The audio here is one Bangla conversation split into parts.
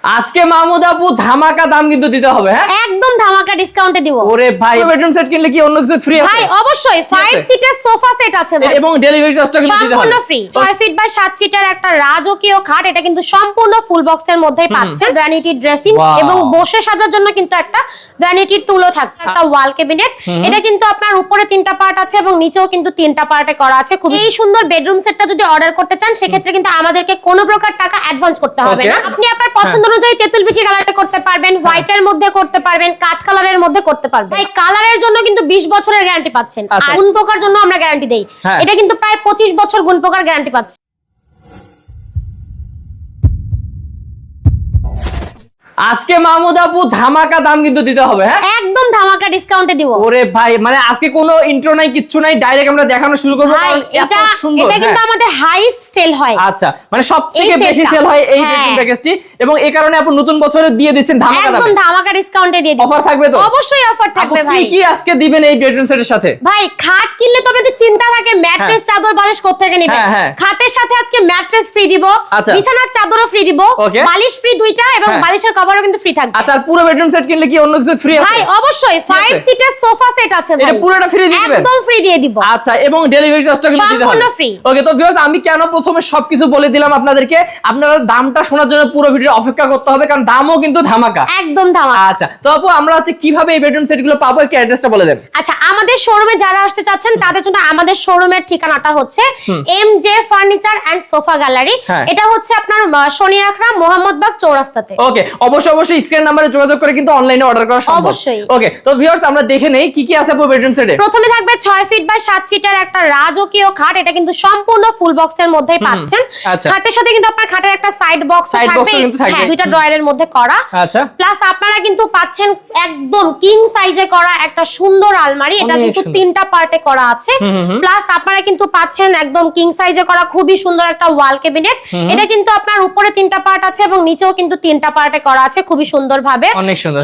আজকে মাহমুদ আপু ধামাকা দাম কিন্তু দিতে হবে। হ্যাঁ একদম ধামাকা ডিসকাউন্টে দিব। ওরে ভাই বেডরুম সেট কিনলে কি অন্য কিছু ফ্রি আছে? ভাই অবশ্যই 5 সিটের সোফা সেট আছে ভাই এবং ডেলিভারি চার্জটা কিন্তু দিতে হবে সম্পূর্ণ ফ্রি। 6 ফিট বাই 7 ফিটের একটা রাজকীয় খাট, এটা কিন্তু সম্পূর্ণ ফুল বক্সের মধ্যেই পাচ্ছেন। ভ্যানিটি ড্রেসিং এবং বসে সাজার জন্য কিন্তু একটা ভ্যানিটি টুলও থাকছে। একটা ওয়াল ক্যাবিনেট, এটা কিন্তু আপনার উপরে 3টা পার্ট আছে এবং নিচেও কিন্তু 3টা পার্টে করা আছে। খুব এই সুন্দর বেডরুম সেটটা যদি অর্ডার করতে চান সেক্ষেত্রে কিন্তু আমাদেরকে কোনো প্রকার টাকা অ্যাডভান্স করতে হবে না। আপনি আপনার পছন্দ অনুযায়ী তেতুল বিচি কালারে করতে পারবেন, হোয়াইটের মধ্যে করতে পারবেন, কাট কালারের মধ্যে করতে পারবেন। এই কালারের জন্য কিন্তু 20 বছরের গ্যারান্টি পাচ্ছেন। আর গুণ পোকার জন্য আমরা গ্যারান্টি দেই, এটা কিন্তু প্রায় 25 বছর গুণ পোকার গ্যারান্টি পাচ্ছেন। আজকে মাহমুদ আপু ধামাকা দাম কিন্তু দিতে হবে। হ্যাঁ একদম ধামাকা ডিসকাউন্টে দিব। ওরে ভাই মানে আজকে কোনো ইন্ট্রো নাই, কিচ্ছু নাই, ডাইরেক্ট আমরা দেখানো শুরু করব। ভাই এটা কিন্তু আমাদের হাইয়েস্ট সেল হয়। আচ্ছা মানে সবথেকে বেশি সেল হয় এই বেডরুম প্যাকেজটি, এবং এই কারণে আপু নতুন বছরে দিয়ে দিচ্ছেন ধামাকা দামে। একদম ধামাকা ডিসকাউন্টে দিয়ে দিব। অফার থাকবে তো? অবশ্যই অফার থাকবে ভাই। আপনি কি আজকে দিবেন এই বেডরুম সেটের সাথে? ভাই খাট কিনলে তো আপনাদের চিন্তা থাকে ম্যাট্রেস চাদর বালিশ কোথা থেকে নেবেন। খাটের সাথে আজকে ম্যাট্রেস ফ্রি দিব, বিছানার চাদরও ফ্রি দিব, বালিশ ফ্রি 2টা এবং বালিশের কভারও কিন্তু ফ্রি থাকবে। আচ্ছা পুরো বেডরুম সেট কিনলে কি অন্য কিছু ফ্রি আছে? ভাই অবশ্যই 5 সিটের সোফা সেট আছে ভাই, এটা পুরোটা ফ্রি দিয়ে দিবেন? একদম ফ্রি দিয়ে দিব। আচ্ছা এবং ডেলিভারি চার্জটা কিন্তু দিতে হবে সম্পূর্ণ ফ্রি। ওকে তো ভিউয়ার্স আমি কেন প্রথমে সবকিছু বলে দিলাম আপনাদেরকে, আপনারা দামটা শোনার জন্য পুরো ভিডিও অপেক্ষা করতে হবে, কারণ দামও কিন্তু ধামাকা। একদম ধামাকা। আচ্ছা তো আপু আমরা হচ্ছে কিভাবে এই বেডরুম সেটগুলো পাবো, একটু অ্যাড্রেসটা বলে দেন। আচ্ছা আমাদের শোরুমে যারা আসতে চাচ্ছেন তাদের জন্য আমাদের শোরুমের ঠিকানাটা হচ্ছে MJ furniture and sofa gallery. এটা হচ্ছে আপনার শনি আখড়া মোহাম্মদবাগ চৌরাস্তাতে। ওকে অবশ্যই স্ক্রিন নম্বরে যোগাযোগ করে কিন্তু অনলাইনে অর্ডার করা সম্ভব। অবশ্যই। ওকে তো ভিউয়ার্স আমরা দেখে নেই কি কি আছে আপু বেডরুম সেটে। প্রথমে থাকবে 6 ফিট বাই 7 ফিটের একটা রাজকীয় খাট, এটা কিন্তু সম্পূর্ণ ফুল বক্সের মধ্যেই পাচ্ছেন। খাটের সাথে কিন্তু আপনার খাটের একটা সাইড বক্স থাকবে, হ্যাঁ দুইটা ড্রয়ারের মধ্যে করা। আচ্ছা প্লাস আপনারা কিন্তু পাচ্ছেন একদম কিং সাইজে করা একটা সুন্দর আলমারি, এটা কিন্তু 3টা পার্টে করা আছে। প্লাস আপনারা কিন্তু পাচ্ছেন একদম কিং সাইজে করা খুবই সুন্দর একটা ওয়াল ক্যাবিনেট, এটা কিন্তু আপনার উপরে 3টা পার্ট আছে এবং নিচেও কিন্তু 3টা পার্টে করা আছে খুবই সুন্দর ভাবে।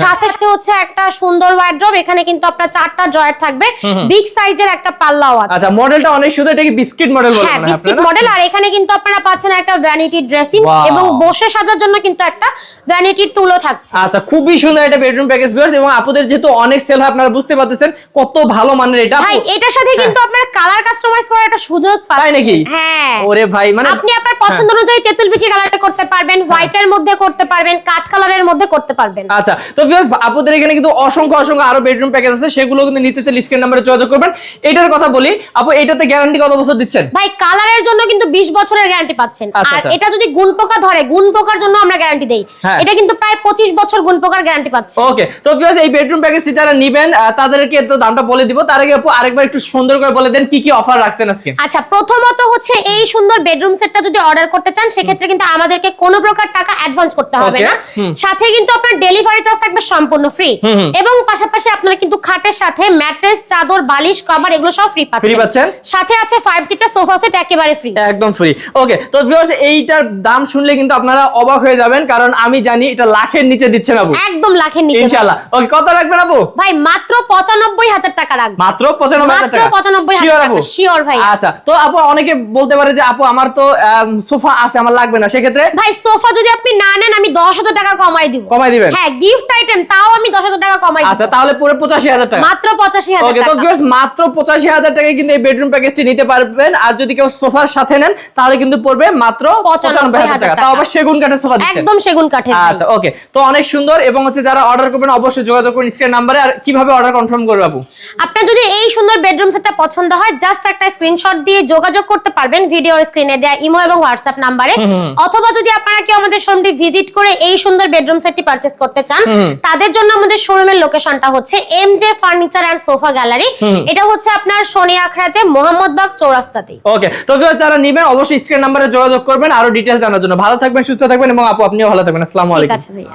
সাথে হচ্ছে একটা সুন্দর ওয়ার্ড্রব, এখানে কিন্তু আপনার 4টা ড্রয়ার থাকবে, বিগ সাইজের একটা পাল্লাও আছে। আচ্ছা মডেলটা অনেক সুন্দর, এটা কি বিস্কিট মডেল বলে? হ্যাঁ বিস্কিট মডেল। আর এখানে কিন্তু আপনারা পাচ্ছেন একটা ভ্যানিটি ড্রেসিং এবং বসে সাজার জন্য কিন্তু একটা ভ্যানিটি টুলও থাকছে। আচ্ছা খুবই সুন্দর একটা বেডরুম প্যাকেজ ভিউয়ার্স, এবং আপুদের যেহেতু অনেক সেল হয় আপনারা বুঝতে পারতেছেন কত ভালো মানের এটা। ভাই এটার সাথে কিন্তু আপনারা কালার কাস্টমাইজ করার একটা সুযোগ পাচ্ছেন। তাই নাকি? হ্যাঁ ওরে ভাই মানে আপনি আপনার পছন্দ অনুযায়ী তেতুল বিচি কালারে করতে পারবেন, হোয়াইটের মধ্যে করতে পারবেন, কাট কালারের মধ্যে করতে পারবেন। আচ্ছা তো ভিউয়ার্স আপুদের এখানে কিন্তু অসংখ্য আরো বেডরুম প্যাকেজ আছে, সেগুলো কিন্তু নিচে স্ক্রিন নম্বরে যোগাযোগ করবেন। এটার কথা বলি আপু, এটাতে গ্যারান্টি কত বছর দিচ্ছেন? ভাই কালারের জন্য কিন্তু 20 বছরের গ্যারান্টি পাচ্ছেন। আর এটা যদি গুণ পোকা ধরে, গুণ পোকার জন্য আমরা গ্যারান্টি দেই, এটা কিন্তু প্রায় 25 বছর গুণ পোকার গ্যারান্টি পাচ্ছেন। ওকে তো ভিউয়ার্স এই বেডরুম প্যাকেজটি যারা নেবেন তাদেরকে তো দামটা বলে দিব, তার আগে আপু আরেকবার একটু সুন্দর করে বলে দেন কি কি অফার রাখছেন আজকে। আচ্ছা প্রথমত হচ্ছে এই সুন্দর বেডরুম সেটটা যদি অর্ডার করতে চান সেক্ষেত্রে কিন্তু আমাদেরকে কোনো প্রকার টাকা অ্যাডভান্স করতে হবে না। সাথে কিন্তু আপনার ডেলিভারি চার্জ থাকবে সম্পূর্ণ ফ্রি, এবং পাশাপাশি আপনারা কিন্তু খাটের সাথে ম্যাট্রেস চাদর বালিশ কভার এগুলো সব ফ্রি পাচ্ছেন। সাথে আছে 5 সিটের সোফা সেট একেবারে ফ্রি, একদম ফ্রি। ওকে তো ভিউয়ার্স এইটার দাম শুনলে কিন্তু আপনারা অবাক হয়ে যাবেন, কারণ আমি জানি এটা লাখের নিচে দিচ্ছেন আপু। একদম লাখের নিচে ইনশাআল্লাহ। ওকে কত রাখবেন আপু? ভাই মাত্র 95,000 টাকা রাখবেন। মাত্র 95,000 টাকা? 95,000 টাকা শিওর ভাই। আচ্ছা তো আপু অনেকে বলতে পারে যে আপু আমার তো সোফা আছে আমার লাগবে না, সেক্ষেত্রে ভাই সোফা যদি আপনি না নেন আমি 10,000 টাকা কমাই দিব। কমাই দিবেন? হ্যাঁ গিফট আইটেম তাও আমি 10,000 টাকা কমাই দিব। আচ্ছা তাহলে পুরো 85,000 টাকা? মাত্র 85,000 টাকা। ওকে তো ভিউয়ার্স মাত্র 85,000 টাকায় কিন্তু এই বেডরুম প্যাকেজটি নিতে পারবেন। আর যদি কেউ সোফার সাথে নেন তাহলে কিন্তু পড়বে মাত্র 95,000 টাকা, তাও আবার সেগুন কাঠের সোফা দিচ্ছেন? একদম সেগুন কাঠের। আচ্ছা ওকে তো অনেক সুন্দর, এবং হচ্ছে যারা অর্ডার করবেন অবশ্যই যোগাযোগ করুন স্ক্রিন নম্বরে। আর কিভাবে অর্ডার কনফার্ম করব আপু? আপনার যদি এই সুন্দর বেডরুম সেটটা পছন্দ হয় জাস্ট একটা স্ক্রিনশট দিয়ে যোগাযোগ করতে পারবেন ভিডিওর স্ক্রিনে দেয়া ইমো এবং হোয়াটসঅ্যাপ নম্বরে, অথবা যদি আপনারা কেউ আমাদের শোরুমটি ভিজিট করে এই সুন্দর বেডরুম সেটটি পারচেজ করতে চান তাদের জন্য আমাদের শোরুমের লোকেশনটা হচ্ছে MJ furniture and sofa gallery. এটা হচ্ছে আপনার শনি আখড়াতে মোহাম্মদবাগ চৌরাস্তাতে। ওকে তো ভিউয়ার্স যারা নেবেন অবশ্যই স্ক্রিন নম্বরে যোগাযোগ করবেন আরো ডিটেইলস জানার জন্য। ভালো থাকবেন, সুস্থ থাকবেন, এবং আপু আপনিও ভালো থাকবেন। আসসালামু আলাইকুম। ঠিক আছে ভাইয়া।